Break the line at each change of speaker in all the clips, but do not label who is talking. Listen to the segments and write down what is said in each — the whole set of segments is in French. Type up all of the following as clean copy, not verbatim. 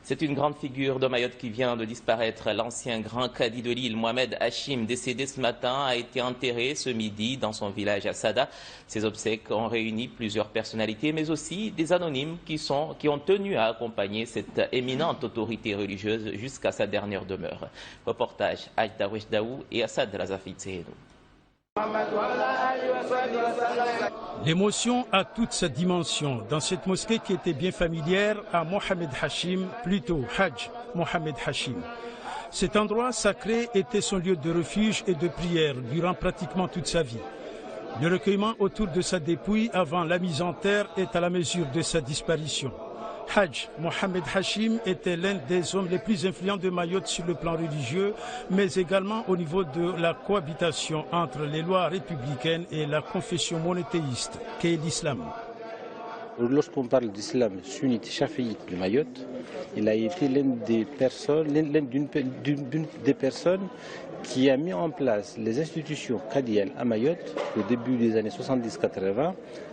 C'est une grande figure de Mayotte qui vient de disparaître. L'ancien grand cadi de l'île, Mohamed Hachim, décédé ce matin, a été enterré ce midi dans son village à Sada. Ses obsèques ont réuni plusieurs personnalités, mais aussi des anonymes qui ont tenu à accompagner cette éminente autorité religieuse jusqu'à sa dernière demeure. Reportage Aïda Daou et Assad Razafi Tsehenou.
L'émotion a toute sa dimension dans cette mosquée qui était bien familière à Mohamed Hachim, plutôt Hajj Mohamed Hachim. Cet endroit sacré était son lieu de refuge et de prière durant pratiquement toute sa vie. Le recueillement autour de sa dépouille avant la mise en terre est à la mesure de sa disparition. Hajj Mohamed Hachim était l'un des hommes les plus influents de Mayotte sur le plan religieux, mais également au niveau de la cohabitation entre les lois républicaines et la confession monothéiste qu'est l'islam.
Lorsqu'on parle d'islam sunnite chafiite de Mayotte, il a été l'une des personnes qui a mis en place les institutions qadiennes à Mayotte au début des années 70-80.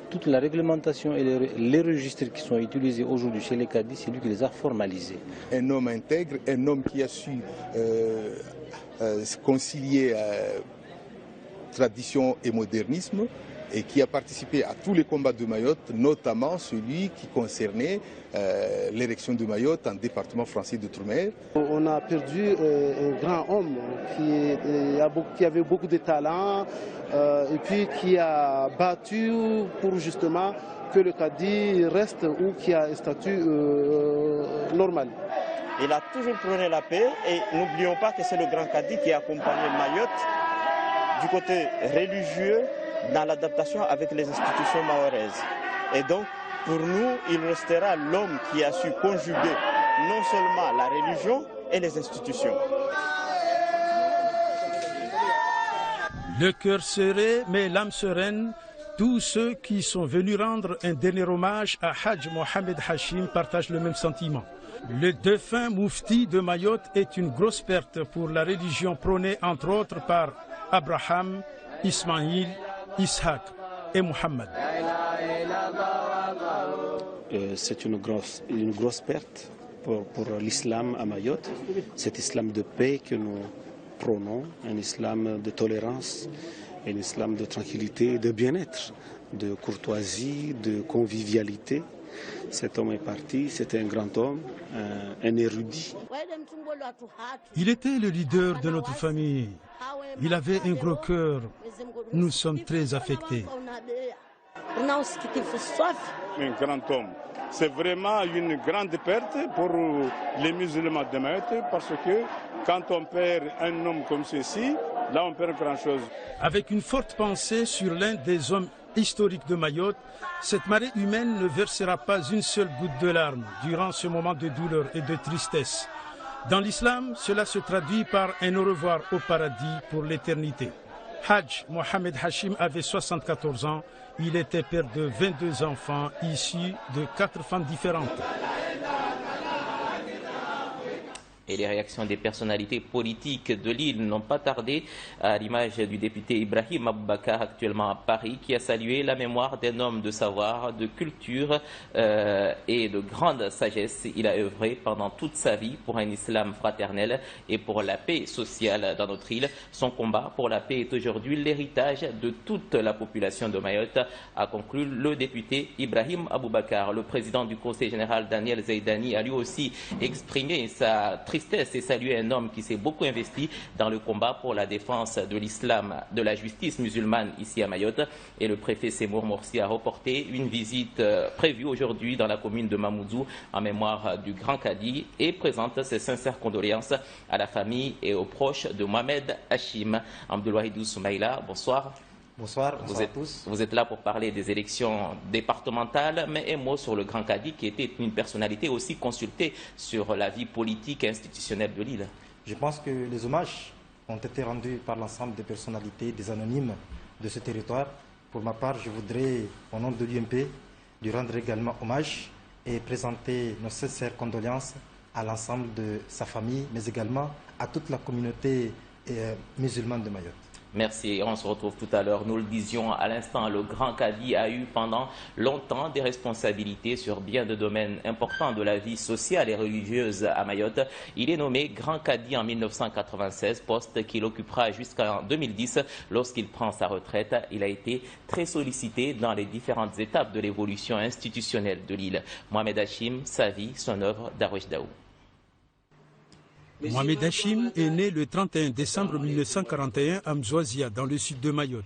Toute la réglementation et les registres qui sont utilisés aujourd'hui chez les cadis, c'est lui qui les a formalisés.
Un homme intègre, un homme qui a su concilier tradition et modernisme et qui a participé à tous les combats de Mayotte, notamment celui qui concernait l'érection de Mayotte en département français d'outre-mer.
On a perdu un grand homme qui avait beaucoup de talent et puis qui a battu pour justement que le Cadi reste ou qui a un statut normal.
Il a toujours prôné la paix et n'oublions pas que c'est le grand Cadi qui a accompagné Mayotte du côté religieux dans l'adaptation avec les institutions mahoraises. Et donc, pour nous, il restera l'homme qui a su conjuguer non seulement la religion et les institutions.
Le cœur serré, mais l'âme sereine, tous ceux qui sont venus rendre un dernier hommage à Hajj Mohamed Hachim partagent le même sentiment. Le défunt Moufti de Mayotte est une grosse perte pour la religion prônée entre autres par Abraham, Ismaïl, Ishaq et Mohammed.
C'est une grosse perte pour l'islam à Mayotte. Cet islam de paix que nous prônons, un islam de tolérance, un islam de tranquillité, de bien-être, de courtoisie, de convivialité. Cet homme est parti, c'était un grand homme, un érudit.
Il était le leader de notre famille. Il avait un gros cœur. Nous sommes très affectés.
Un grand homme. C'est vraiment une grande perte pour les musulmans de Mayotte parce que quand on perd un homme comme ceci, là on perd grand-chose.
Avec une forte pensée sur l'un des hommes historiques de Mayotte, cette marée humaine ne versera pas une seule goutte de larmes durant ce moment de douleur et de tristesse. Dans l'islam, cela se traduit par un au revoir au paradis pour l'éternité. Hajj Mohamed Hachim avait 74 ans. Il était père de 22 enfants issus de 4 femmes différentes.
Et les réactions des personnalités politiques de l'île n'ont pas tardé, à l'image du député Ibrahim Aboubakar, actuellement à Paris, qui a salué la mémoire d'un homme de savoir, de culture et de grande sagesse. Il a œuvré pendant toute sa vie pour un islam fraternel et pour la paix sociale dans notre île. Son combat pour la paix est aujourd'hui l'héritage de toute la population de Mayotte, a conclu le député Ibrahim Aboubakar. Le président du Conseil général, Daniel Zaidani, a lui aussi exprimé sa tristesse et saluer un homme qui s'est beaucoup investi dans le combat pour la défense de l'islam, de la justice musulmane ici à Mayotte. Et le préfet Seymour Morsi a reporté une visite prévue aujourd'hui dans la commune de Mamoudzou en mémoire du grand cadi et présente ses sincères condoléances à la famille et aux proches de Mohamed Hachim. Abdelwahidou Soumaïla, bonsoir.
Bonsoir à tous.
Vous êtes là pour parler des élections départementales, mais un mot sur le grand cadi qui était une personnalité aussi consultée sur la vie politique et institutionnelle de l'île.
Je pense que les hommages ont été rendus par l'ensemble des personnalités, des anonymes de ce territoire. Pour ma part, je voudrais, au nom de l'UMP, lui rendre également hommage et présenter nos sincères condoléances à l'ensemble de sa famille, mais également à toute la communauté musulmane de Mayotte.
Merci, on se retrouve tout à l'heure. Nous le disions à l'instant, le grand cadi a eu pendant longtemps des responsabilités sur bien de domaines importants de la vie sociale et religieuse à Mayotte. Il est nommé grand cadi en 1996, poste qu'il occupera jusqu'en 2010. Lorsqu'il prend sa retraite, il a été très sollicité dans les différentes étapes de l'évolution institutionnelle de l'île. Mohamed Hachim, sa vie, son œuvre, Darwesh Daou.
Mohamed Hachim est né le 31 décembre 1941 à Mzouazia, dans le sud de Mayotte.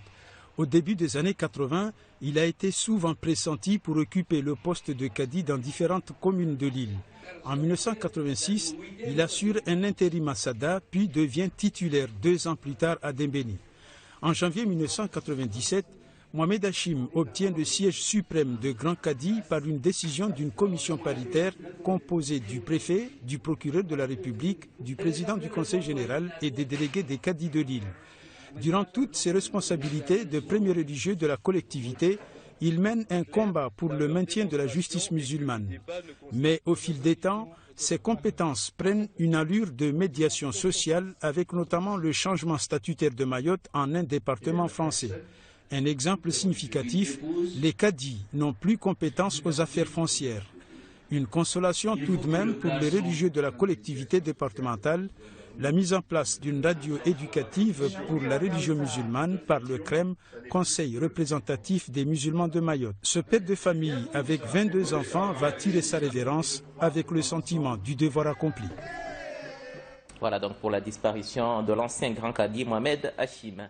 Au début des années 80, il a été souvent pressenti pour occuper le poste de cadi dans différentes communes de l'île. En 1986, il assure un intérim à Sada, puis devient titulaire 2 ans plus tard à Dembéni. En janvier 1997, Mohamed Hachim obtient le siège suprême de grand cadi par une décision d'une commission paritaire composée du préfet, du procureur de la République, du président du Conseil général et des délégués des cadis de l'île. Durant toutes ses responsabilités de premier religieux de la collectivité, il mène un combat pour le maintien de la justice musulmane. Mais au fil des temps, ses compétences prennent une allure de médiation sociale avec notamment le changement statutaire de Mayotte en un département français. Un exemple significatif, les cadis n'ont plus compétence aux affaires foncières. Une consolation tout de même pour les religieux de la collectivité départementale, la mise en place d'une radio éducative pour la religion musulmane par le CREM, Conseil représentatif des musulmans de Mayotte. Ce père de famille avec 22 enfants va tirer sa révérence avec le sentiment du devoir accompli.
Voilà donc pour la disparition de l'ancien grand cadi Mohamed Hachim.